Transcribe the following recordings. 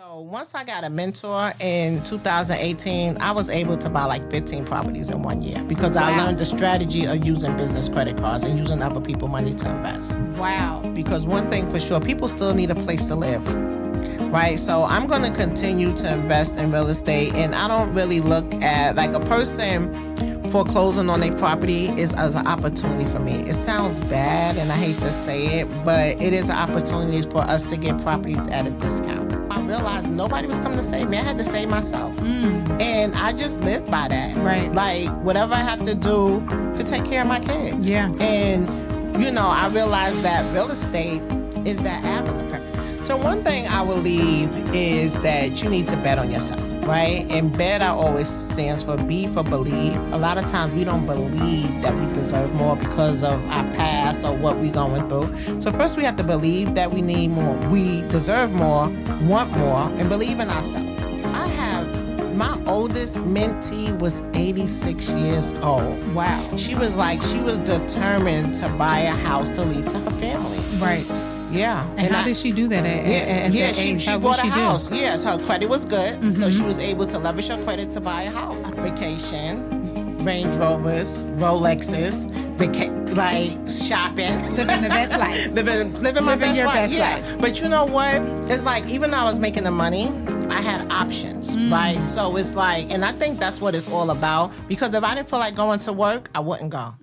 So once I got a mentor in 2018, I was able to buy like 15 properties in 1 year because I learned the strategy of using business credit cards and using other people's money to invest. Wow. Because one thing for sure, people still need a place to live, right? So I'm going to continue to invest in real estate, and I don't really look at like a person foreclosing on their property is as an opportunity for me. It sounds bad and I hate to say it, but it is an opportunity for us to get properties at a discount. I realized nobody was coming to save me. I had to save myself. And I just live by that. Right. Like whatever I have to do to take care of my kids. Yeah. And, you know, I realized that real estate is that avenue. So one thing I will leave is that you need to bet on yourself, right? And bet I always stands for B for believe. A lot of times we don't believe that we deserve more because of our past or what we're going through. So first we have to believe that we need more, we deserve more, want more, and believe in ourselves. My oldest mentee was 86 years old. Wow. She was determined to buy a house to leave to her family. Right. Yeah. And how did she do that at that age? She bought a house. Yes, her credit was good. So she was able to leverage her credit to buy a house. Vacation, Range Rovers, Rolexes, shopping. Living the best life. living my best life. Life. But you know what? It's like, even though I was making the money, I had options, right? So it's like, and I think that's what it's all about, because if I didn't feel like going to work, I wouldn't go.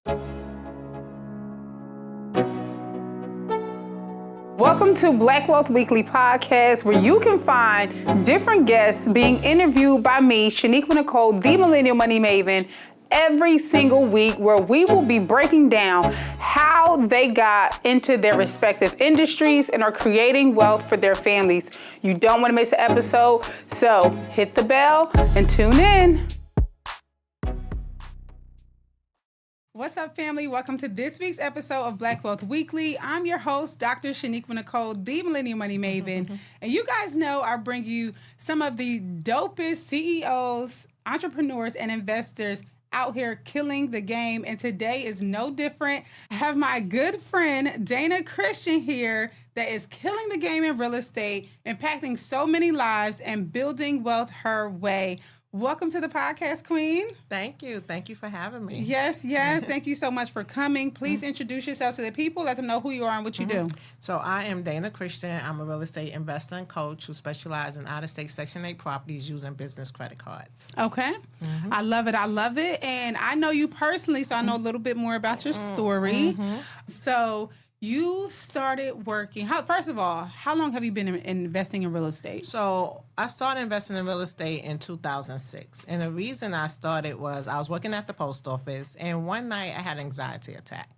Welcome to Black Wealth Weekly Podcast, where you can find different guests being interviewed by me, Shaniqua Nicole, the Millennial Money Maven, every single week, where we will be breaking down how they got into their respective industries and are creating wealth for their families. You don't want to miss an episode, so hit the bell and tune in. What's up, family? Welcome to this week's episode of Black Wealth Weekly. I'm your host, Dr. Shaniqua Nicole, the Millennial Money Maven. And you guys know I bring you some of the dopest CEOs, entrepreneurs, and investors out here killing the game. And today is no different. I have my good friend, Dana Christian, here that is killing the game in real estate, impacting so many lives, and building wealth her way. Welcome to the podcast, Queen. Thank you. Thank you for having me. Yes. Thank you so much for coming. Please introduce yourself to the people. Let them know who you are and what you do. So I am Dana Christian. I'm a real estate investor and coach who specializes in out-of-state Section 8 properties using business credit cards. Okay. I love it. And I know you personally, so I know a little bit more about your story. So you started working. First of all, how long have you been investing in real estate? So I started investing in real estate in 2006. And the reason I started was I was working at the post office, and one night I had an anxiety attack.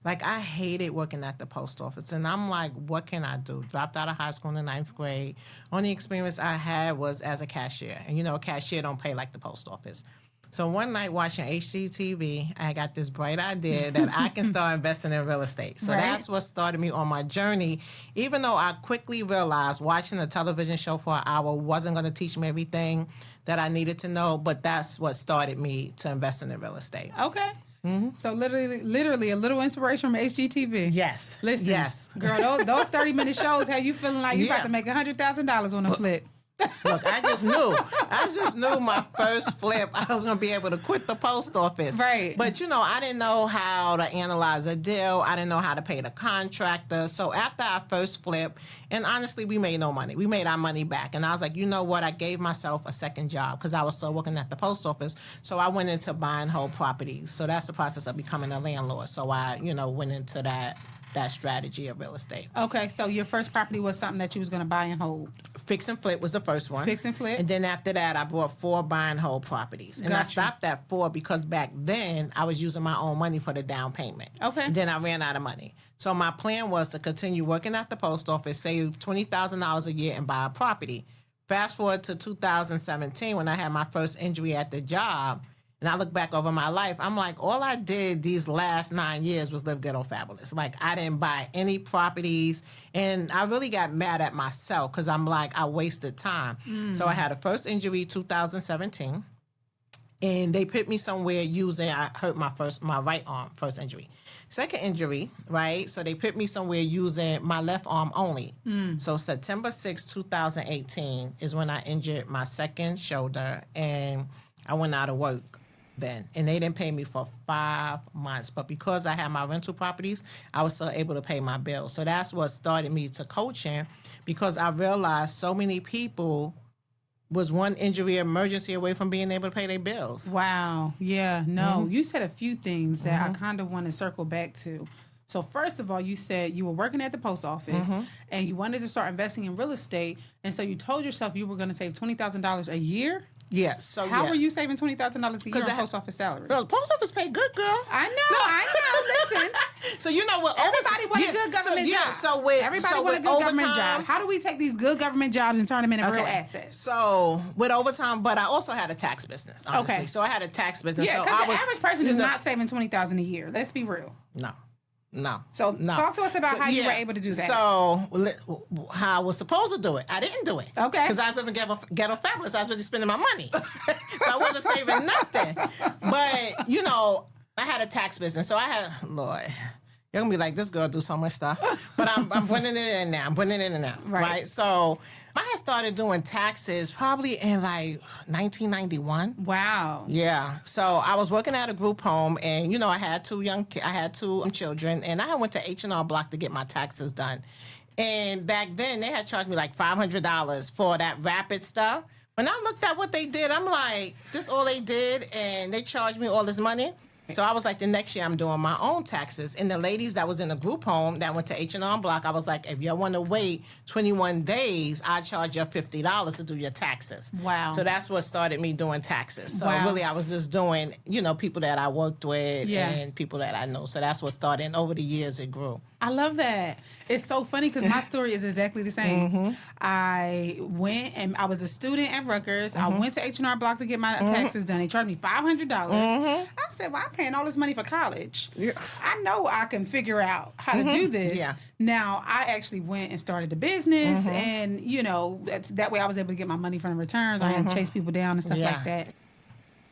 Like, I hated working at the post office. And I'm like, what can I do? Dropped out of high school in the 9th grade. Only experience I had was as a cashier. And, you know, a cashier don't pay like the post office. So one night watching HGTV, I got this bright idea that I can start investing in real estate. So that's what started me on my journey, even though I quickly realized watching a television show for an hour wasn't going to teach me everything that I needed to know, but that's what started me to investing in real estate. Okay. So literally a little inspiration from HGTV. Yes. Listen, yes. Girl, those 30-minute shows have you feeling like you about to make $100,000 on a flip. Look, I just knew my first flip, I was going to be able to quit the post office. Right. But, you know, I didn't know how to analyze a deal. I didn't know how to pay the contractor. So after our first flip, and honestly, we made no money. We made our money back. And I was like, you know what? I gave myself a second job because I was still working at the post office. So I went into buying whole properties. So that's the process of becoming a landlord. So I, went into that strategy of real estate. Okay, so your first property was something that you was going to buy and hold. Fix and flip was the first one. Fix and flip. And then after that, I bought 4 buy and hold properties. And I stopped at 4 because back then, I was using my own money for the down payment. Okay. And then I ran out of money. So my plan was to continue working at the post office, save $20,000 a year, and buy a property. Fast forward to 2017 when I had my first injury at the job. And I look back over my life, I'm like, all I did these last 9 years was live good or fabulous. Like, I didn't buy any properties. And I really got mad at myself because I'm like, I wasted time. So I had a first injury 2017. And they put me somewhere I hurt my right arm, first injury. Second injury, right? So they put me somewhere using my left arm only. So September 6, 2018 is when I injured my second shoulder, and I went out of work then. And they didn't pay me for 5 months. But because I had my rental properties, I was still able to pay my bills. So that's what started me to coaching, because I realized so many people was one injury emergency away from being able to pay their bills. Wow. Yeah. No, you said a few things that I kind of want to circle back to. So first of all, you said you were working at the post office and you wanted to start investing in real estate. And so you told yourself you were going to save $20,000 a year. Yeah. So how were you saving $20,000 a year on post office salary? Girl, the post office paid good, girl. I know. Listen. So you know what? Everybody wants a good government job. Everybody wants a good government job. How do we take these good government jobs and turn them into real assets? So with overtime, but I also had a tax business, honestly. Okay. So I had a tax business. Yeah, because the average person is not saving $20,000 a year. Let's be real. No. So talk to us about how you were able to do that. So how I was supposed to do it. I didn't do it. Okay. Because I was living ghetto fabulous. I was really spending my money. So I wasn't saving nothing. But, I had a tax business. So I had, Lord, you're going to be like, this girl do so much stuff. But I'm putting it in now. Right? So I had started doing taxes probably in like 1991. Wow. Yeah. So I was working at a group home, and I had two children, and I went to H&R Block to get my taxes done. And back then they had charged me like $500 for that rapid stuff. When I looked at what they did, I'm like, this all they did, and they charged me all this money. So I was like, the next year I'm doing my own taxes. And the ladies that was in the group home that went to H&R Block, I was like, if you want to wait 21 days, I charge you $50 to do your taxes. Wow. So that's what started me doing taxes. So really I was just doing, people that I worked with and people that I know. So that's what started. And over the years it grew. I love that. It's so funny because my story is exactly the same. I went and I was a student at Rutgers. I went to H&R Block to get my taxes done. They charged me $500. I said, well, I'm paying all this money for college. Yeah. I know I can figure out how to do this. Yeah. Now, I actually went and started the business and, that way I was able to get my money from the returns. I had to chase people down and stuff like that.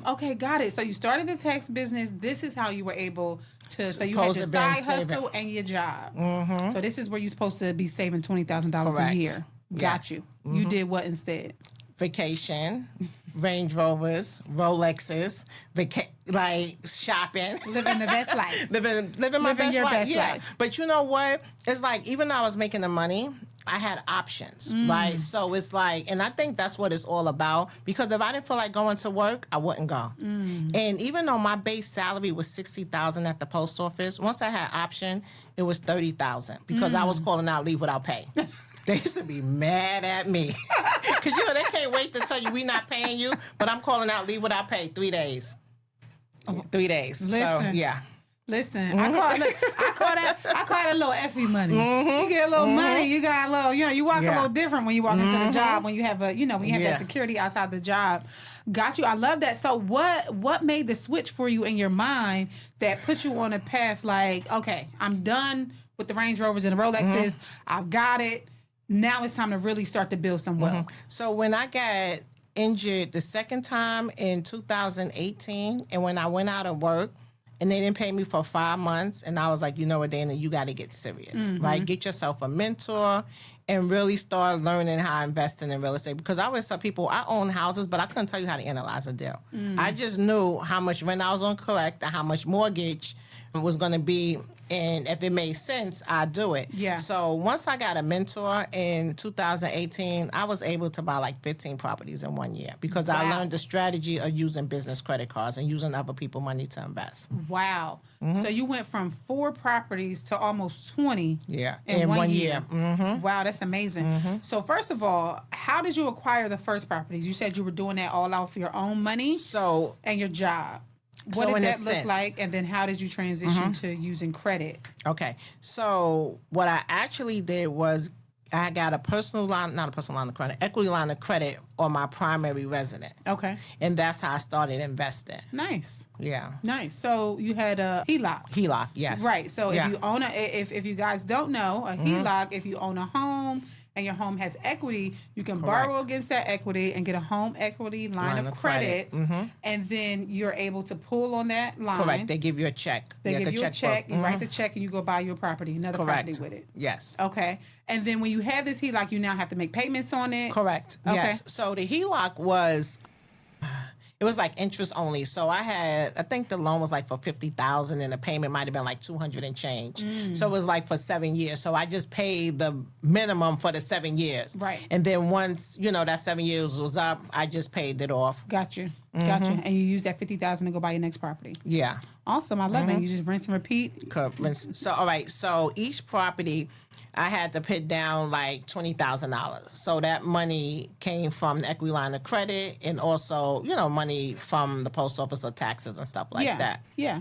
Okay, got it. So you started the tax business. This is how you were able to. So you had your side hustle and your job. So this is where you're supposed to be saving $20,000 a year. Got you. You did what instead? Vacation, Range Rovers, Rolexes, like shopping, living the best life, living my best life. But you know what? It's like even though I was making the money, I had options, right? So it's like, and I think that's what it's all about. Because if I didn't feel like going to work, I wouldn't go. And even though my base salary was $60,000 at the post office, once I had option, it was $30,000 because I was calling out leave without pay. They used to be mad at me because they can't wait to tell you we not paying you, but I'm calling out leave without pay 3 days. 3 days. Listen. So yeah. Listen, I call that a little effie money. You get a little money, you got a little, you walk a little different when you walk into the job, when you have when you have that security outside the job. Got you. I love that. So what made the switch for you in your mind that put you on a path like, okay, I'm done with the Range Rovers and the Rolexes. I've got it. Now it's time to really start to build some wealth. So when I got injured the second time in 2018, and when I went out of work, and they didn't pay me for 5 months. And I was like, you know what, Dana, you got to get serious, right? Get yourself a mentor and really start learning how to invest in real estate. Because I always tell people, I own houses, but I couldn't tell you how to analyze a deal. I just knew how much rent I was going to collect and how much mortgage was going to be. And if it made sense, I'd do it. Yeah. So once I got a mentor in 2018, I was able to buy like 15 properties in 1 year because I learned the strategy of using business credit cards and using other people's money to invest. Wow. So you went from 4 properties to almost 20 in 1 year. Wow, that's amazing. So first of all, how did you acquire the first properties? You said you were doing that all out for your own money and your job. What did that look like, and then how did you transition to using credit? Okay, so what I actually did was I got not a personal line of credit, equity line of credit on my primary resident. Okay. And that's how I started investing. Nice. Yeah. Nice. So you had a HELOC. HELOC, yes. Right. So if you own if you guys don't know, a HELOC, if you own a home and your home has equity, you can borrow against that equity and get a home equity line of credit. And then you're able to pull on that line. Correct. They give you a check. They give you a check. You write the check and you go buy your property, another property with it. Yes. Okay. And then when you have this HELOC, you now have to make payments on it. Correct. Okay. Yes. So the HELOC was... It was like interest only. So I think the loan was like for $50,000 and the payment might have been like $200 and change. So it was like for 7 years. So I just paid the minimum for the 7 years. Right. And then once, that 7 years was up, I just paid it off. Got you. Got you. And you use that $50,000 to go buy your next property. Yeah. Awesome. I love it. You just rinse and repeat. So, all right. So each property, I had to put down like $20,000. So that money came from the equity line of credit and also, money from the post office or taxes and stuff like that. Yeah.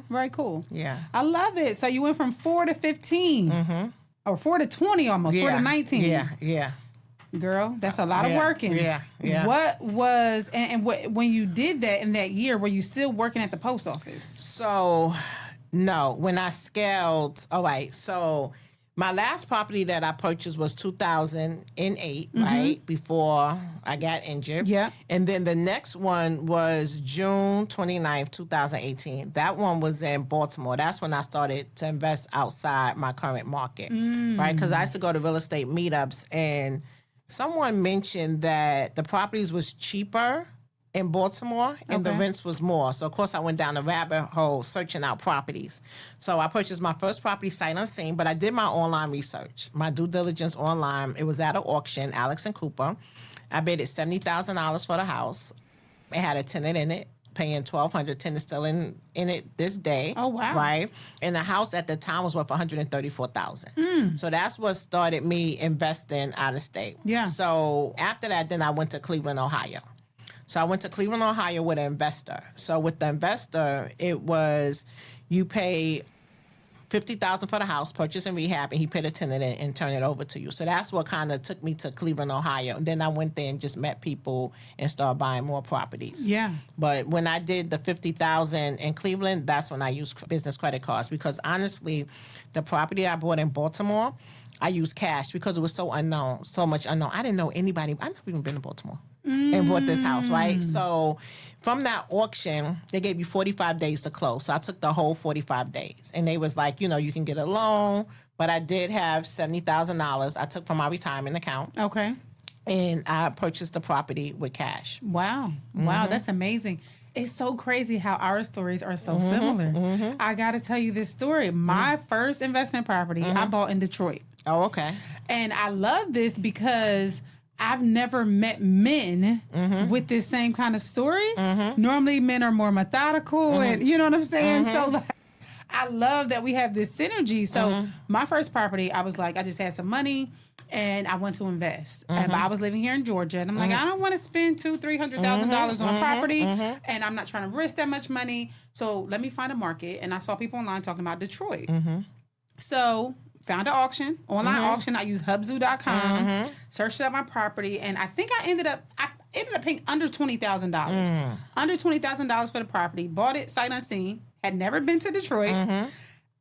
Very cool. Yeah. I love it. So you went from 4 to 15 or 4 to 20 almost, 4 to 19. Yeah. Girl, that's a lot of working. Yeah. What was, when you did that in that year, were you still working at the post office? So, no. When I scaled, all right, so... My last property that I purchased was 2008, right? Before I got injured. Yeah. And then the next one was June 29th, 2018. That one was in Baltimore. That's when I started to invest outside my current market, right? Because I used to go to real estate meetups and someone mentioned that the properties was cheaper in Baltimore, and the rents was more. So, of course, I went down the rabbit hole searching out properties. So I purchased my first property sight unseen, but I did my online research, my due diligence online. It was at an auction, Alex and Cooper. I bid it $70,000 for the house. It had a tenant in it, paying $1,200. Tenant still in it this day. Oh, wow. Right? And the house at the time was worth $134,000. So that's what started me investing out of state. Yeah. So after that, then I went to Cleveland, Ohio. So I went to Cleveland, Ohio with an investor. So with the investor, it was you pay $50,000 for the house, purchase and rehab, and he put a tenant in and turn it over to you. So that's what kind of took me to Cleveland, Ohio. And then I went there and just met people and started buying more properties. Yeah. But when I did the $50,000 in Cleveland, that's when I used business credit cards because honestly, the property I bought in Baltimore, I used cash because it was so unknown, so much unknown. I didn't know anybody. I've never even been to Baltimore. And bought this house, right? So from that auction, they gave you 45 days to close. So I took the whole 45 days. And they was like, you can get a loan. But I did have $70,000 I took from my retirement account. Okay. And I purchased the property with cash. Wow. Wow, that's amazing. It's so crazy how our stories are so similar. I got to tell you this story. My first investment property I bought in Detroit. Oh, okay. And I love this because I've never met men with this same kind of story. Normally, men are more methodical, and you know what I'm saying? So, I love that we have this synergy. So, my first property, I was like, I just had some money, and I went to invest. And I was living here in Georgia, and I'm like, I don't want to spend $200,000-$300,000 on property, and I'm not trying to risk that much money. So, let me find a market. And I saw people online talking about Detroit. So, found an auction, online auction. I used hubzoo.com, searched up my property, and I think I ended up paying under $20,000. Under $20,000 for the property. Bought it sight unseen. Had never been to Detroit.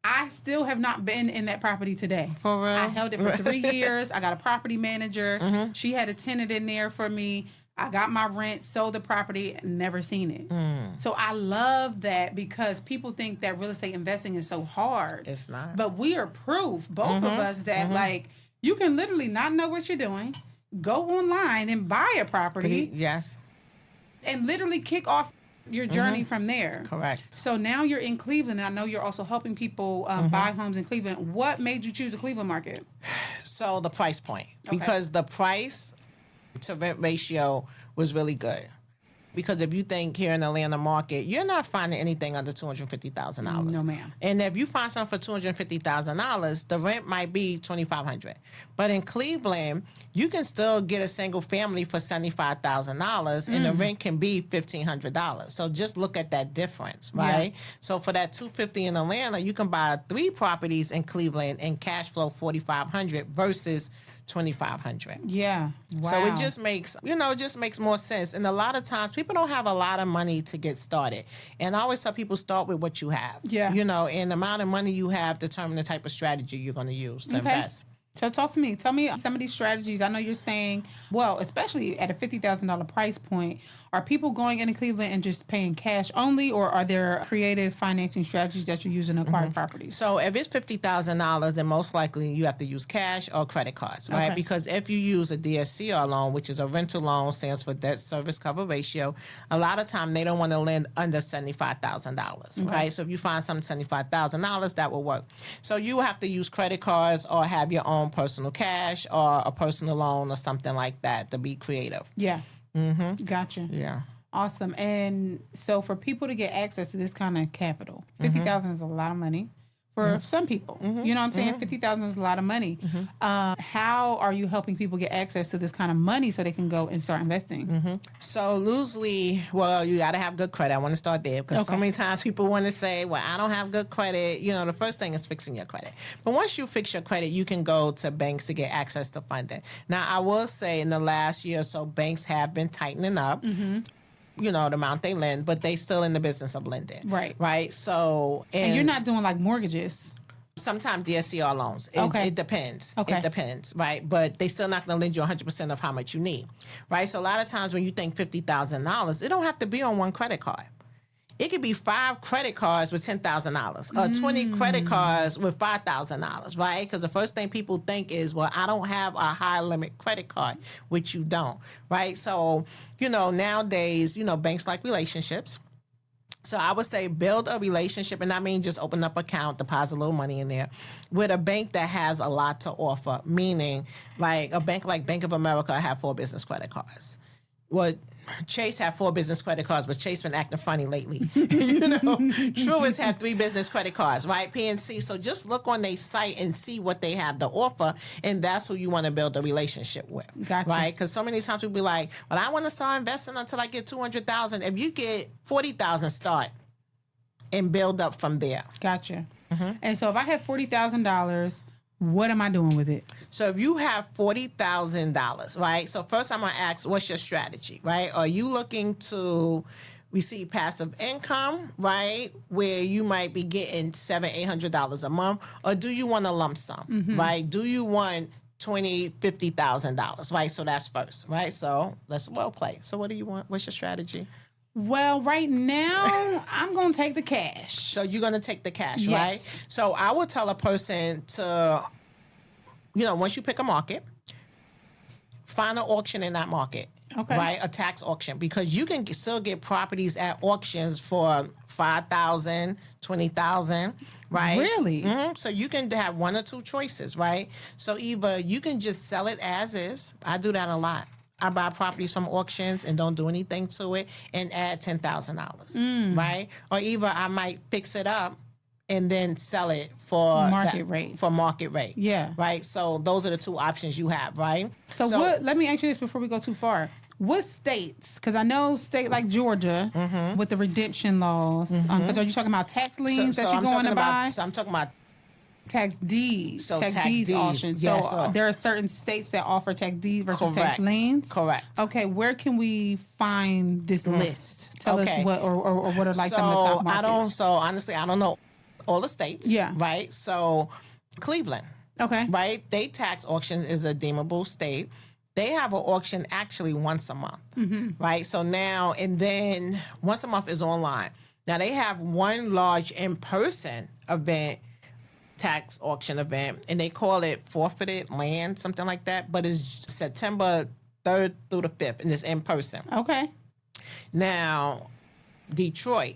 I still have not been in that property today. For real? I held it for 3 years. I got a property manager. She had a tenant in there for me. I got my rent, sold the property, never seen it. So I love that because people think that real estate investing is so hard. It's not. But we are proof, both of us, that like you can literally not know what you're doing, go online and buy a property. Yes. And literally kick off your journey from there. Correct. So now you're in Cleveland, and I know you're also helping people buy homes in Cleveland. What made you choose the Cleveland market? So the price point. Because the price to rent ratio was really good. Because if you think here in the Atlanta market, you're not finding anything under $250,000. No, ma'am. And if you find something for $250,000, the rent might be $2,500. But in Cleveland, you can still get a single family for $75,000, and the rent can be $1,500. So just look at that difference, right? Yeah. So for that $250,000 in Atlanta, you can buy 3 properties in Cleveland and cash flow $4,500 versus $2,500. Yeah. Wow. So it just makes, more sense. And a lot of times people don't have a lot of money to get started. And I always tell people start with what you have. Yeah. And the amount of money you have determine the type of strategy you're going to use to invest. So talk to me. Tell me some of these strategies. I know you're saying, well, especially at a $50,000 price point, are people going into Cleveland and just paying cash only, or are there creative financing strategies that you're using to acquire properties? So if it's $50,000, then most likely you have to use cash or credit cards, right? Okay. Because if you use a DSCR loan, which is a rental loan, stands for debt service cover ratio, a lot of time they don't want to lend under $75,000, right? So if you find something $75,000, that will work. So you have to use credit cards or have your own personal cash or a personal loan or something like that to be creative. Yeah. Gotcha. Yeah. Awesome. And so for people to get access to this kind of capital, $50,000 is a lot of money for some people. You know what I'm saying? $50,000 is a lot of money. How are you helping people get access to this kind of money so they can go and start investing? So loosely, well, you got to have good credit. I want to start there because so many times people want to say, well, I don't have good credit. You know, the first thing is fixing your credit. But once you fix your credit, you can go to banks to get access to funding. Now, I will say in the last year or so, banks have been tightening up. You know, the amount they lend, but they still in the business of lending. Right. So, and you're not doing like mortgages. Sometimes DSCR loans. It depends. It depends, right? But they still not going to lend you 100% of how much you need, right? So a lot of times when you think $50,000, it don't have to be on one credit card. It could be 5 credit cards with $10,000 or 20 credit cards with $5,000, right? Because the first thing people think is, well, I don't have a high limit credit card, which you don't, right? So, you know, nowadays, you know, banks like relationships. So I would say build a relationship, and I mean just open up an account, deposit a little money in there, with a bank that has a lot to offer, meaning like a bank like Bank of America have 4 business credit cards. Well, Chase had 4 business credit cards, but Chase been acting funny lately. You know, Truist had 3 business credit cards, right? PNC. So just look on their site and see what they have to offer, and that's who you want to build a relationship with, right? Because so many times people be like, "Well, I want to start investing until I get $200,000." If you get $40,000, start and build up from there. Gotcha. And so if I have $40,000. What am I doing with it? So if you have $40,000, right? So first I'm going to ask, what's your strategy, right? Are you looking to receive passive income, right? Where you might be getting $700-$800 a month, or do you want a lump sum, right? Do you want $20,000-$50,000, right? So that's first, right? So let's role play. So what do you want? What's your strategy? Well, right now, I'm going to take the cash. So you're going to take the cash, right? So I would tell a person to, you know, once you pick a market, find an auction in that market, right? A tax auction, because you can still get properties at auctions for $5,000, $20,000, right? Really? So you can have one or two choices, right? So either you can just sell it as is. I do that a lot. I buy properties from auctions and don't do anything to it and add $10,000, right? Or either I might fix it up and then sell it for market rate. For market rate. Yeah. Right? So those are the 2 options you have, right? So what, let me ask you this before we go too far. What states, because I know state like Georgia with the redemption laws, because are you talking about tax liens that you're going to buy? So I'm talking about tax deeds. So tax deeds auctions. Yes, so there are certain states that offer tax deed versus tax liens. Correct. Okay, where can we find this list? Tell us what or what are like some of the top markets. So honestly, I don't know all the states. Yeah. Right. So Cleveland. Okay. Right. They tax auction is a deemable state. They have an auction actually once a month. Right. So now and then once a month is online. Now they have one large in-person event. Tax auction event, and they call it forfeited land, something like that, but it's September 3rd through the 5th, and it's in person. Okay. Now, Detroit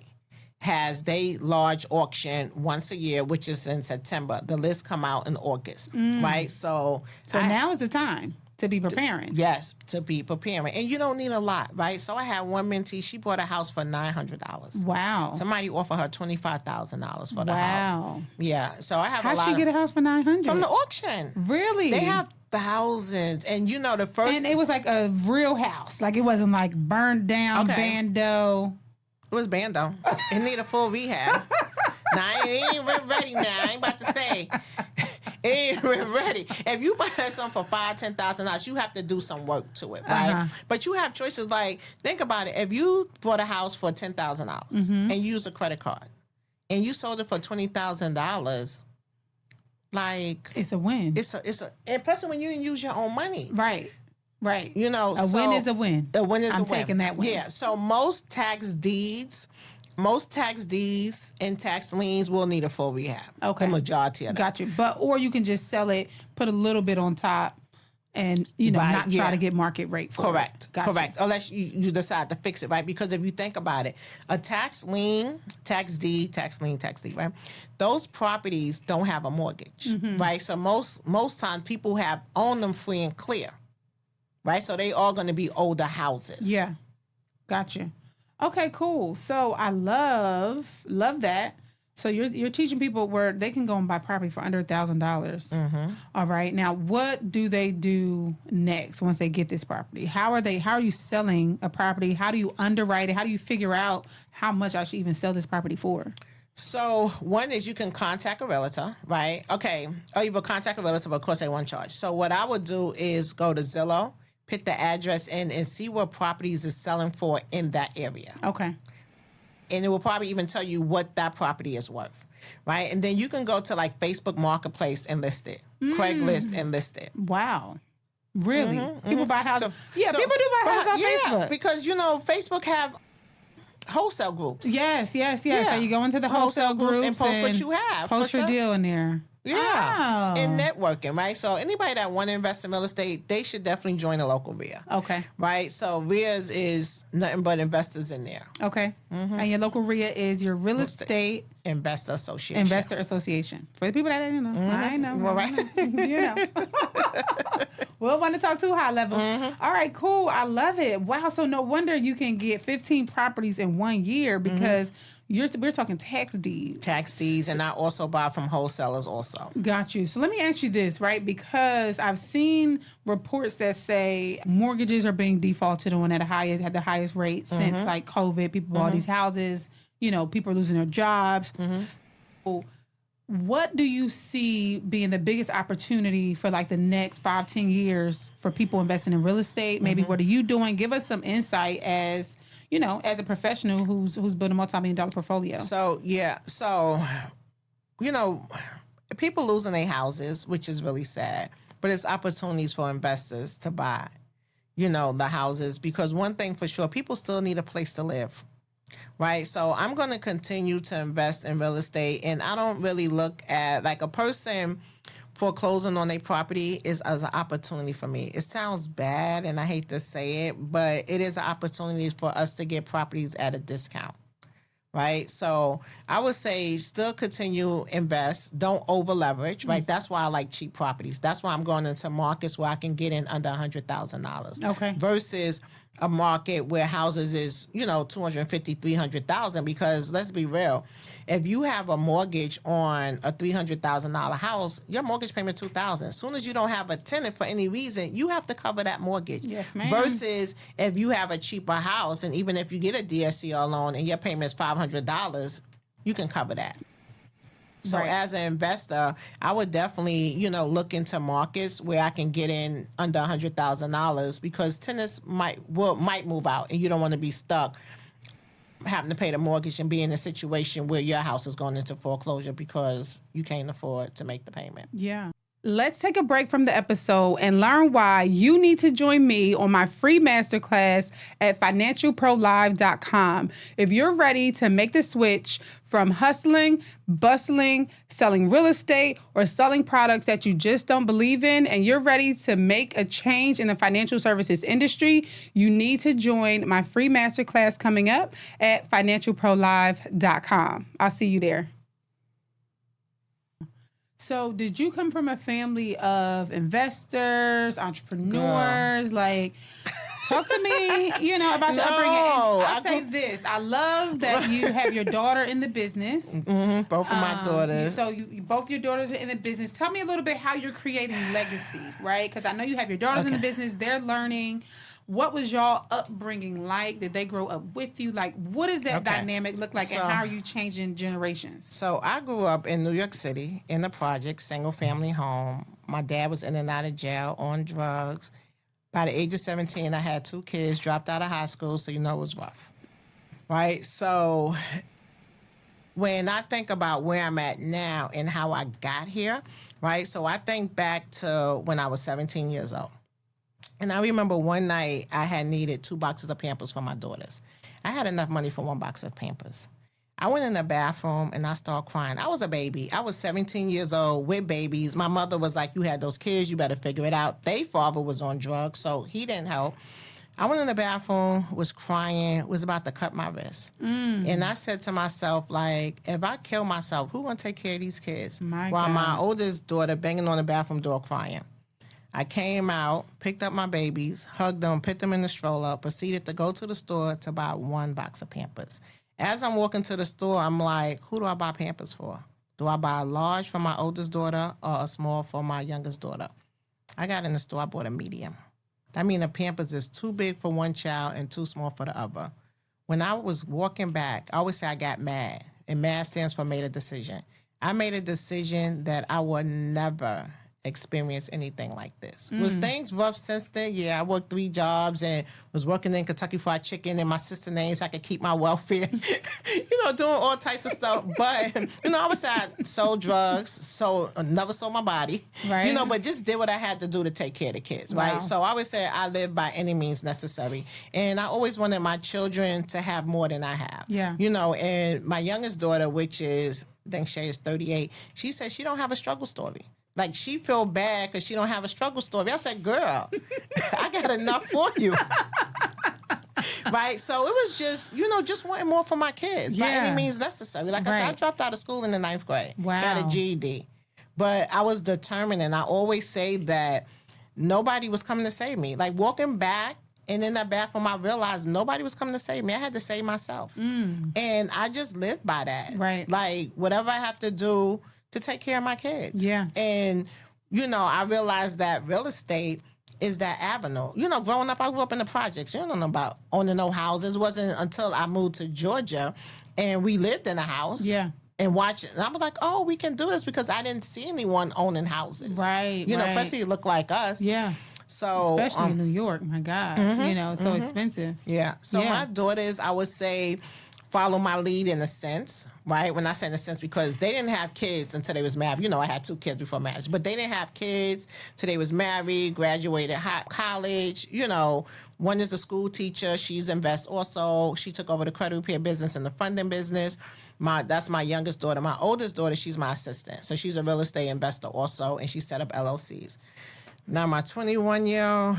has their large auction once a year, which is in September. The list come out in August, right? So now is the time to be preparing. Yes, to be preparing. And you don't need a lot, right? So I had one mentee, she bought a house for $900. Wow. Somebody offered her $25,000 for the house. Wow. Yeah. So I have a lot. How'd she get a house for $900? From the auction. Really? They have thousands. And you know, the first. And it was like a real house. Like it wasn't like burned down, bando. It was bando. It need a full rehab. Now, it ain't ready now. I ain't about to say. It ain't ready. If you buy something for $5,000-$10,000, you have to do some work to it, right? But you have choices like, think about it. If you bought a house for $10,000 and used a credit card, and you sold it for $20,000, like It's a win. it's a, and especially when you use your own money. Right. You know, a win is a win. A win is I'm a win. taking that win. Yeah. So most tax deeds and tax liens will need a full rehab. Okay. The majority of them. Got you. But or you can just sell it, put a little bit on top, and not try to get market rate for Correct. it. Got Correct. You. Unless you decide to fix it, right? Because if you think about it, a tax lien, tax deed, right? Those properties don't have a mortgage, right? So most times people have owned them free and clear, right? So they are going to be older houses. Yeah. Got you. Okay, cool. So I love that. So you're teaching people where they can go and buy property for under $1,000. All right. Now, what do they do next once they get this property? How are you selling a property? How do you underwrite it? How do you figure out how much I should even sell this property for? So one is you can contact a realtor, right? Okay. Or you will contact a realtor, but of course they won't charge. So what I would do is go to Zillow, put the address in, and see what properties is selling for in that area. Okay. And it will probably even tell you what that property is worth, right? And then you can go to like Facebook Marketplace and list it, Craigslist and list it. Wow. Really? People buy houses. People do buy houses on Facebook. Because, Facebook have wholesale groups. Yes. Yeah. So you go into the wholesale groups and post what you have. Post your deal in there. Yeah. Oh. And networking, right? So anybody that want to invest in real estate, they should definitely join a local RIA. Okay. Right? So RIAs is nothing but investors in there. Okay. And your local RIA is your real estate investor association. For the people that didn't know. I know. Well, right. You know. We'll want to talk too high level. All right, cool. I love it. Wow. So no wonder you can get 15 properties in 1 year because we're talking tax deeds. Tax deeds, and I also buy from wholesalers also. Got you. So let me ask you this, right? Because I've seen reports that say mortgages are being defaulted on at the highest rate since like COVID. People bought these houses. People are losing their jobs. So what do you see being the biggest opportunity for like the next 5-10 years for people investing in real estate? Maybe what are you doing? Give us some insight as a professional who's built a multi-million-dollar portfolio. So people losing their houses, which is really sad, but it's opportunities for investors to buy, the houses, because one thing for sure, people still need a place to live. Right. So I'm going to continue to invest in real estate, and I don't really look at like a person foreclosing on their property is as an opportunity for me. It sounds bad and I hate to say it, but it is an opportunity for us to get properties at a discount. Right. So I would say still continue invest. Don't over leverage. Right. That's why I like cheap properties. That's why I'm going into markets where I can get in under $100,000. Okay. Versus a market where houses is, $250,000, $300,000, because let's be real, if you have a mortgage on a $300,000 house, your mortgage payment $2,000. As soon as you don't have a tenant for any reason, you have to cover that mortgage. Yes, ma'am. Versus if you have a cheaper house, and even if you get a DSCR loan and your payment is $500, you can cover that. So as an investor, I would definitely, look into markets where I can get in under $100,000, because tenants might move out, and you don't want to be stuck having to pay the mortgage and be in a situation where your house is going into foreclosure because you can't afford to make the payment. Yeah. Let's take a break from the episode and learn why you need to join me on my free masterclass at financialprolive.com. If you're ready to make the switch from hustling, bustling, selling real estate, or selling products that you just don't believe in, and you're ready to make a change in the financial services industry, you need to join my free masterclass coming up at financialprolive.com. I'll see you there. So did you come from a family of investors, entrepreneurs? Girl. Like, talk to me, about your upbringing. I'll say this. I love that you have your daughter in the business. Both of my daughters. So both your daughters are in the business. Tell me a little bit how you're creating legacy, right? Because I know you have your daughters in the business. They're learning. What was y'all upbringing like? Did they grow up with you? Like, what does that dynamic look like, and how are you changing generations? So I grew up in New York City in the project, single family home. My dad was in and out of jail on drugs. By the age of 17, I had 2 kids, dropped out of high school, so it was rough. Right? So when I think about where I'm at now and how I got here, right? So I think back to when I was 17 years old. And I remember one night I had needed 2 boxes of Pampers for my daughters. I had enough money for 1 box of Pampers. I went in the bathroom and I started crying. I was a baby. I was 17 years old with babies. My mother was like, you had those kids, you better figure it out. Their father was on drugs, so he didn't help. I went in the bathroom, was crying, was about to cut my wrist. And I said to myself, like, if I kill myself, who gonna take care of these kids? While my oldest daughter banging on the bathroom door crying. I came out, picked up my babies, hugged them, put them in the stroller, proceeded to go to the store to buy 1 box of Pampers. As I'm walking to the store, I'm like, who do I buy Pampers for? Do I buy a large for my oldest daughter or a small for my youngest daughter? I got in the store, I bought a medium. I mean, the Pampers is too big for one child and too small for the other. When I was walking back, I always say I got mad, and MAD stands for made a decision. I made a decision that I would never experience anything like this. Was things rough since then? Yeah, I worked 3 jobs and was working in Kentucky Fried Chicken and my sister names so I could keep my welfare, doing all types of stuff. But, I would say I sold drugs, never sold my body, right. But just did what I had to do to take care of the kids, right? Wow. So I would say I lived by any means necessary. And I always wanted my children to have more than I have. Yeah. And my youngest daughter, which is, I think Shay is 38, she said she don't have a struggle story. Like, she feel bad because she don't have a struggle story. I said, girl, I got enough for you. Right? So it was just wanting more for my kids by any means necessary. Like I said, I dropped out of school in the 9th grade. Wow. Got a GED. But I was determined, and I always say that nobody was coming to save me. Like, walking back and in that bathroom, I realized nobody was coming to save me. I had to save myself. And I just lived by that. Right. Like, whatever I have to do to take care of my kids. Yeah. And, I realized that real estate is that avenue. Growing up, I grew up in the projects. You don't know about owning no houses. It wasn't until I moved to Georgia and we lived in a house. Yeah. And watch it. And I was like, oh, we can do this because I didn't see anyone owning houses. Right. Especially look like us. Yeah. So especially in New York, my God. It's so expensive. Yeah. So my daughters, I would say, follow my lead in a sense, right? When I say in a sense, because they didn't have kids until they was married. I had 2 kids before marriage, but they didn't have kids till they was married, graduated college. One is a school teacher. She's invests also. She took over the credit repair business and the funding business. That's my youngest daughter. My oldest daughter, she's my assistant. So she's a real estate investor also, and she set up LLCs. Now my 21-year-old,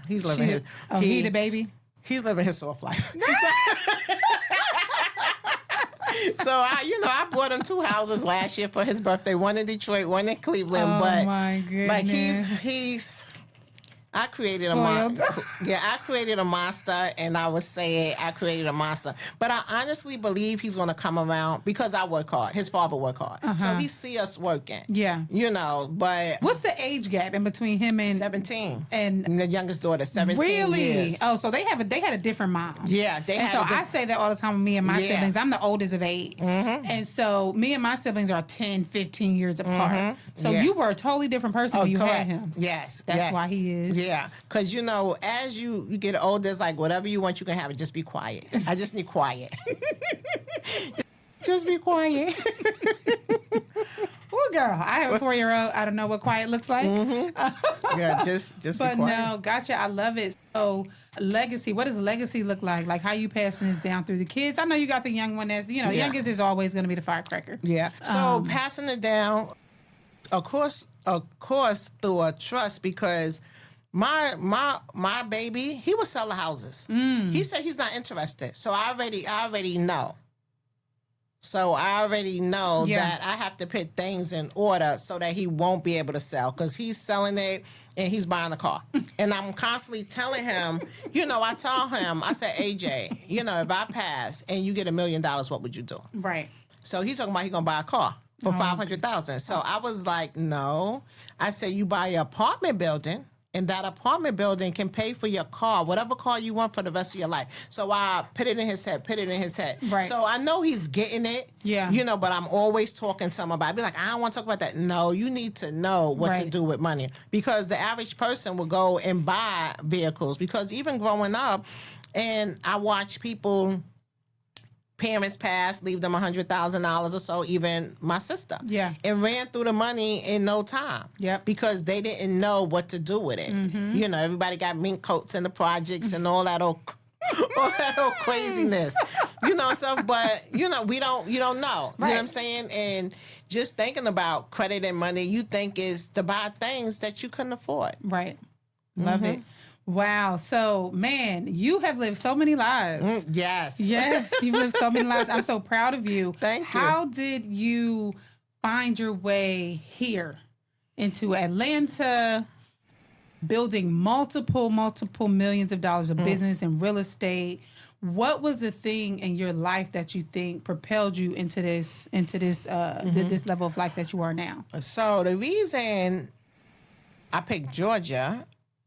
he's living his... he the baby? He's living his soft life. So I bought him 2 houses last year for his birthday. One in Detroit, one in Cleveland. Oh, but my goodness. like he's I created a monster. Yeah, I created a monster, and I would say I created a monster. But I honestly believe he's going to come around because I work hard. His father worked hard. So he see us working. Yeah. But... What's the age gap in between him and... 17. And the youngest daughter, 17 really? years. Oh, so they had a different mom. Yeah. I say that all the time with me and my siblings. I'm the oldest of 8. And so me and my siblings are 10, 15 years apart. So you were a totally different person when you had him. Yes. That's why he is. Yeah, because, as you get older, it's like whatever you want, you can have it. Just be quiet. I just need quiet. Just be quiet. Well, girl, I have a 4-year-old. I don't know what quiet looks like. Yeah, just be quiet. But no, gotcha. I love it. So, legacy. What does legacy look like? Like, how you passing this down through the kids? I know you got the young one that's, youngest is always going to be the firecracker. Yeah. So, passing it down, of course, through a trust, because my baby, he would sell the houses. He said he's not interested. So I already know. So I already know that I have to put things in order so that he won't be able to sell, because he's selling it and he's buying a car. And I'm constantly telling him, I tell him, I said, AJ, if I pass and you get $1 million, what would you do? Right. So he's talking about he's going to buy a car for $500,000. So I was like, no. I said, you buy an apartment building, and that apartment building can pay for your car, whatever car you want for the rest of your life. So I put it in his head. Right. So I know he's getting it. Yeah. But I'm always talking to him about it. I'd be like, I don't want to talk about that. No, you need to know what to do with money. Because the average person will go and buy vehicles. Because even growing up, and I watch people parents passed, leave them $100,000 or so, even my sister. Yeah. And ran through the money in no time. Yep. Because they didn't know what to do with it. You know, everybody got mink coats in the projects and all that old craziness. You know, so, but, you know, you don't know. You know what I'm saying? And just thinking about credit and money, you think is to buy things that you couldn't afford. Right. Love it. Wow. So, man, you have lived so many lives. Yes. Yes, you've lived so many lives. I'm so proud of you. Thank you. How did you find your way here into Atlanta, building multiple millions of dollars of business and real estate? What was the thing in your life that you think propelled you into this this level of life that you are now? So the reason I picked Georgia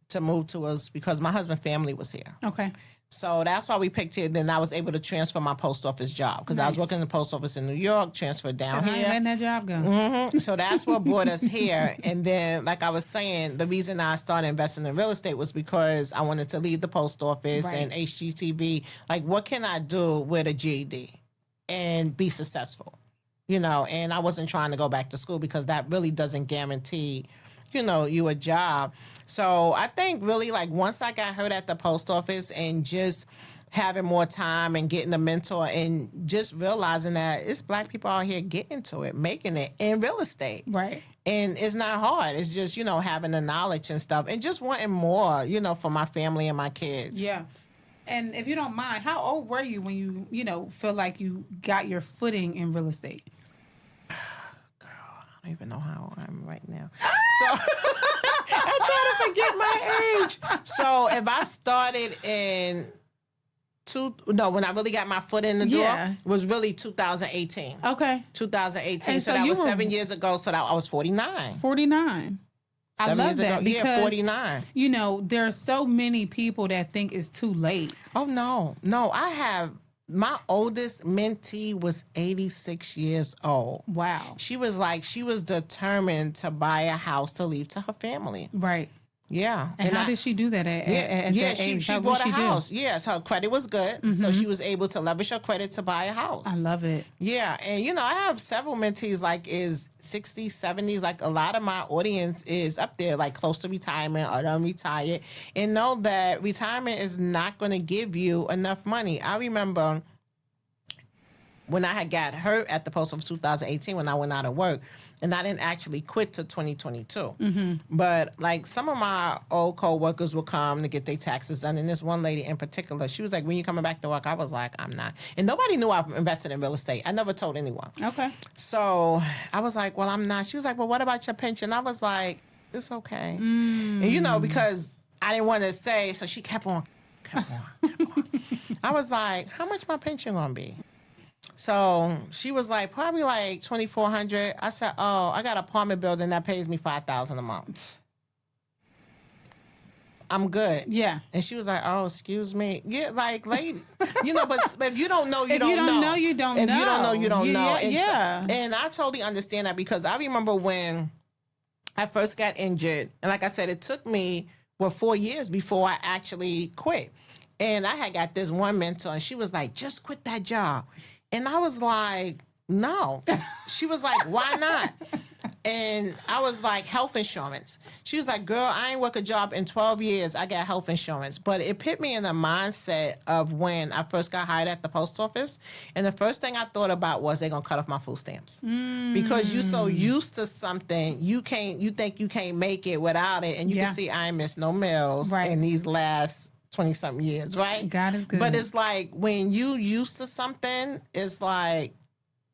to move to was because my husband's family was here. Okay. So that's why we picked it. Then I was able to transfer my post office job because I was working in the post office in New York, transferred down here. Letting that job go. So that's what brought us here. And then, like I was saying, the reason I started investing in real estate was because I wanted to leave the post office and HGTV. Like, what can I do with a GED and be successful? You know, and I wasn't trying to go back to school because that really doesn't guarantee, you know, you a job. So I think really like once I got hurt at the post office and just having more time and getting a mentor and just realizing that it's Black people out here getting to it, making it in real estate. Right. And it's not hard. It's just, you know, having the knowledge and stuff and just wanting more, you know, for my family and my kids. Yeah. And if you don't mind, how old were you when you know, feel like you got your footing in real estate? I don't even know how I'm right now. So I'm trying to forget my age. So if I started in when I really got my foot in the door was really 2018. Okay. 2018. So that was 7 years ago. So that I was 49. 49. I love that because 49. You know, there are so many people that think it's too late. Oh no. I have my oldest mentee was 86 years old. Wow. She was determined to buy a house to leave to her family. Right. Yeah. And how did she do that at that age? She bought a house. Yeah, so her credit was good. So she was able to leverage her credit to buy a house. I love it. Yeah. And, you know, I have several mentees like is 60s, 70s. Like a lot of my audience is up there, like close to retirement or done retired. And know that retirement is not going to give you enough money. I remember when I had got hurt at the post office 2018 when I went out of work, and I didn't actually quit till 2022. But like some of my old co-workers would come to get their taxes done, and this one lady in particular, she was like, "When you coming back to work?" I was like, "I'm not." And nobody knew I invested in real estate. I never told anyone. Okay. So I was like, "Well, I'm not." She was like, "Well, what about your pension?" I was like, "It's okay." And you know, because I didn't want to say, so she kept on. I was like, "How much my pension gonna be?" So she was like, probably like $2,400. I said, "Oh, I got an apartment building that pays me $5,000 a month. I'm good." Yeah. And she was like, "Oh, excuse me." Yeah, like, lady, you know, but if you don't know, you if don't know. If you don't know, you don't know. If you don't know, you don't know. And yeah. And I totally understand that because I remember when I first got injured, and like I said, it took me 4 years before I actually quit. And I had got this one mentor, and she was like, "Just quit that job." And I was like, "No." She was like, "Why not?" And I was like, "Health insurance." She was like, "Girl, I ain't work a job in 12 years. I got health insurance." But it put me in the mindset of when I first got hired at the post office. And the first thing I thought about was they're going to cut off my food stamps. Because you're so used to something, you think you can't make it without it. And you can see I ain't missed no meals in these last 20-something years, right? God is good. But it's like when you used to something, it's like,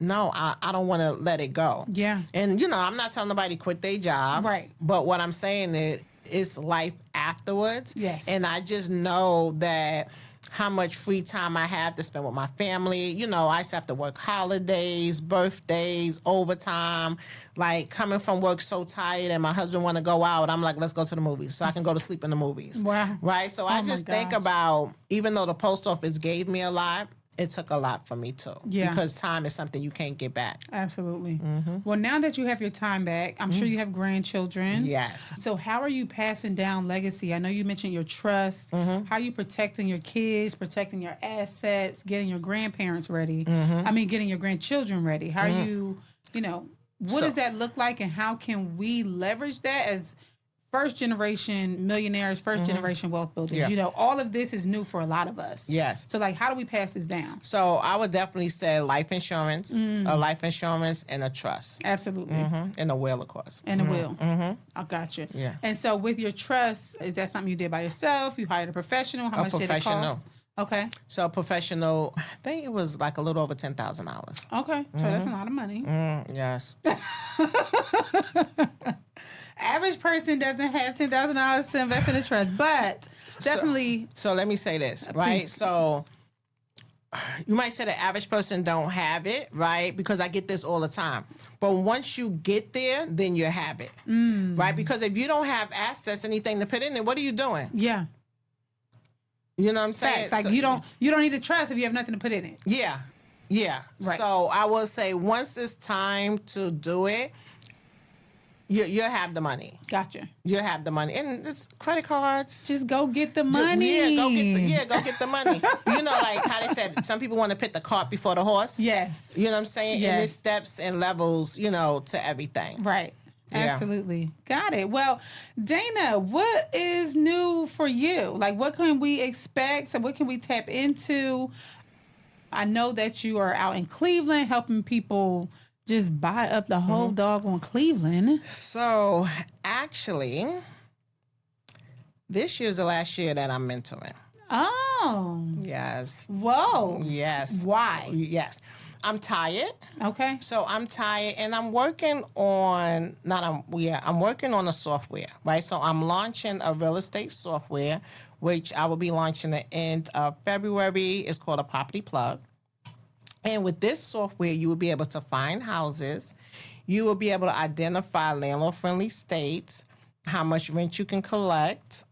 no, I don't want to let it go. Yeah. And, you know, I'm not telling nobody quit their job. Right. But what I'm saying is it's life afterwards. Yes. And I just know that how much free time I have to spend with my family. You know, I used to have to work holidays, birthdays, overtime. Like coming from work so tired and my husband want to go out, I'm like, let's go to the movies so I can go to sleep in the movies. Wow. Right? So I just think about, even though the post office gave me a lot, it took a lot for me too. Yeah. Because time is something you can't get back. Absolutely. Well, now that you have your time back, I'm sure you have grandchildren. Yes. So how are you passing down legacy? I know you mentioned your trust. How are you protecting your kids, protecting your assets, getting your grandparents ready? Getting your grandchildren ready. How are you, what does that look like, and how can we leverage that as first generation millionaires, first generation wealth builders? Yeah. All of this is new for a lot of us. Yes. So how do we pass this down? So I would definitely say life insurance, a life insurance and a trust. Absolutely. And a will, of course. And a will. I got you. Yeah. And so with your trust, is that something you did by yourself? You hired a professional? How much did it cost? Okay. So professional, I think it was like a little over $10,000. Okay. So that's a lot of money. Yes. Average person doesn't have $10,000 to invest in a trust, but definitely. So let me say this, right? Please. So you might say the average person don't have it, right? Because I get this all the time. But once you get there, then you have it, right? Because if you don't have assets, anything to put in it, what are you doing? Yeah. You know what I'm saying? Facts. Like you don't need to trust if you have nothing to put in it. Yeah. Yeah. Right. So I will say once it's time to do it, you have the money. Gotcha. You have the money. And it's credit cards. Just go get the money. Go get the money. Like how they said, some people want to put the cart before the horse. Yes. You know what I'm saying? Yes. And there's steps and levels, to everything. Right. Yeah. Absolutely. Got it. Well, Dana, what is new for you? Like, what can we expect? So what can we tap into? I know that you are out in Cleveland helping people just buy up the whole doggone Cleveland. So, actually, this year's the last year that I'm mentoring. Oh. Yes. Whoa. Yes. Why? Yes. I'm tired. Okay. So I'm tired, and I'm working on I'm working on a software, right? So I'm launching a real estate software, which I will be launching at the end of February. It's called a Property Plug. And with this software, you will be able to find houses. You will be able to identify landlord-friendly states, how much rent you can collect,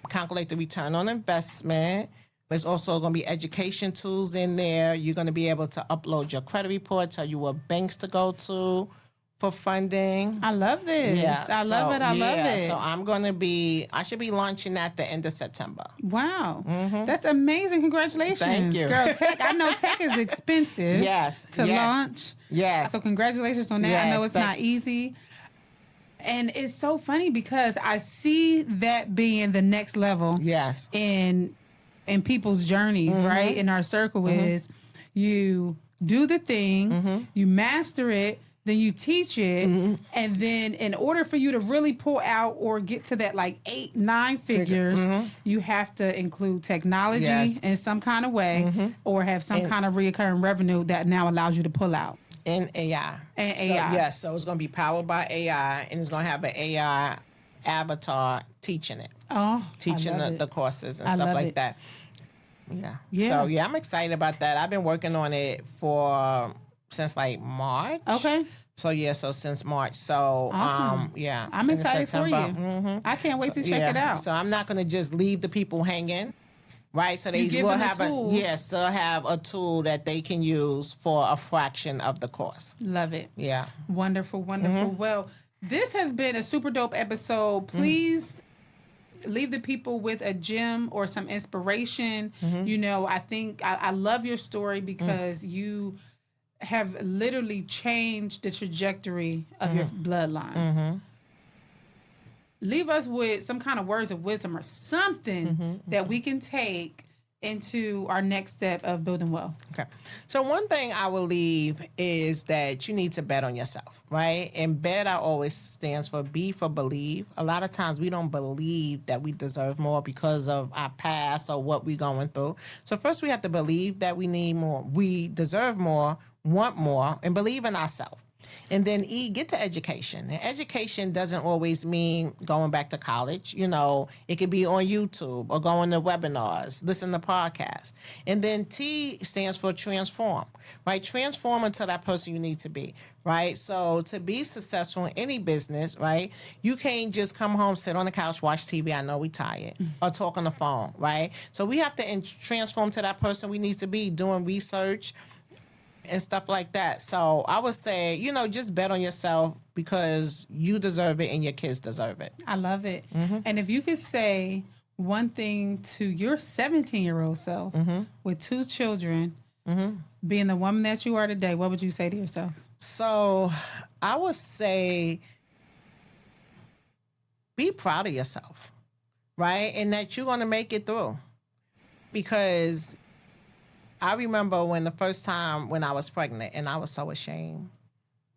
calculate the return on investment. There's also going to be education tools in there. You're going to be able to upload your credit report, tell you what banks to go to for funding. I love this. Yeah, I love it. So I should be launching at the end of September. Wow. That's amazing. Congratulations. Thank you. Girl, I know tech is expensive to launch. Yes. So congratulations on that. Yes, I know it's not easy. And it's so funny because I see that being the next level. Yes. In people's journeys, right? In our circle is you do the thing, you master it, then you teach it, and then in order for you to really pull out or get to that like 8-9 figures, you have to include technology in some kind of way or have some kind of reoccurring revenue that now allows you to pull out. And AI. Yes, so it's going to be powered by AI, and it's going to have an AI avatar teaching it. Oh, teaching the courses and stuff like that. Yeah. So I'm excited about that. I've been working on it since like March. Okay. So since March. So awesome. I'm excited for you. I can't wait to check it out. So I'm not going to just leave the people hanging. Right, so they will have they'll have a tool that they can use for a fraction of the cost. Love it. Yeah. Wonderful. Well, this has been a super dope episode. Please leave the people with a gem or some inspiration. I think I love your story because you have literally changed the trajectory of your bloodline. Leave us with some kind of words of wisdom or something that we can take into our next step of building wealth. Okay. So one thing I will leave is that you need to bet on yourself, right? And bet always stands for B for believe. A lot of times we don't believe that we deserve more because of our past or what we're going through. So first we have to believe that we need more. We deserve more, want more, and believe in ourselves. And then E, get to education. And education doesn't always mean going back to college. You know, it could be on YouTube or going to webinars, listen to podcasts. And then T stands for transform, right? Transform into that person you need to be, right? So to be successful in any business, right, you can't just come home, sit on the couch, watch TV, I know we tired, or talk on the phone, right? So we have to transform to that person we need to be, doing research, and stuff like that. So I would say, you know, just bet on yourself because you deserve it and your kids deserve it. I love it. And if you could say one thing to your 17-year-old self with 2 children, being the woman that you are today, what would you say to yourself? So I would say be proud of yourself, right? And that you're going to make it through. Because I remember when the first time when I was pregnant and I was so ashamed,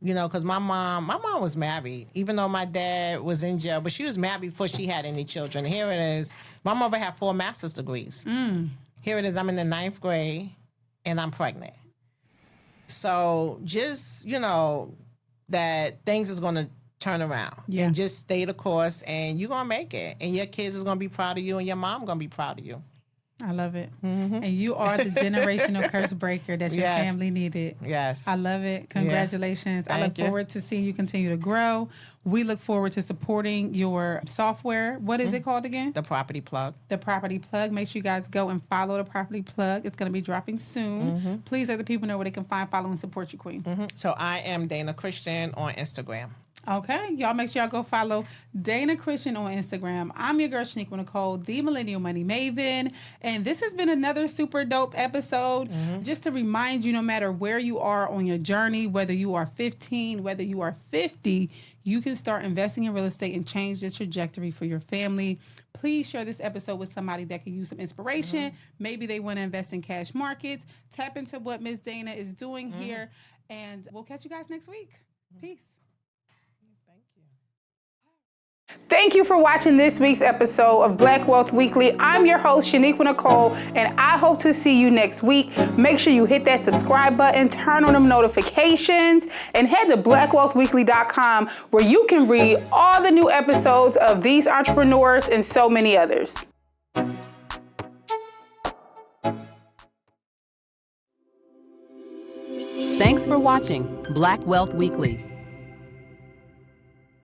you know, because my mom was married, even though my dad was in jail, but she was married before she had any children. Here it is. My mother had 4 master's degrees. Here it is. I'm in the 9th grade and I'm pregnant. So just, you know, that things is going to turn around. Yeah. And just stay the course and you're going to make it. And your kids is going to be proud of you and your mom going to be proud of you. I love it. And you are the generational curse breaker that your family needed. Yes. I love it. Congratulations. I look forward to seeing you continue to grow. We look forward to supporting your software. What is it called again? The Property Plug. The Property Plug. Make sure you guys go and follow The Property Plug. It's going to be dropping soon. Please let the people know where they can find, follow, and support you, Queen. So I am Dana Christian on Instagram. Okay, y'all make sure y'all go follow Dana Christian on Instagram. I'm your girl, Shaniqua Nicole, the Millennial Money Maven. And this has been another super dope episode. Just to remind you, no matter where you are on your journey, whether you are 15, whether you are 50, you can start investing in real estate and change the trajectory for your family. Please share this episode with somebody that could use some inspiration. Maybe they want to invest in cash markets. Tap into what Miss Dana is doing here. And we'll catch you guys next week. Peace. Thank you for watching this week's episode of Black Wealth Weekly. I'm your host, Shaniqua Nicole, and I hope to see you next week. Make sure you hit that subscribe button, turn on them notifications, and head to blackwealthweekly.com where you can read all the new episodes of these entrepreneurs and so many others. Thanks for watching Black Wealth Weekly.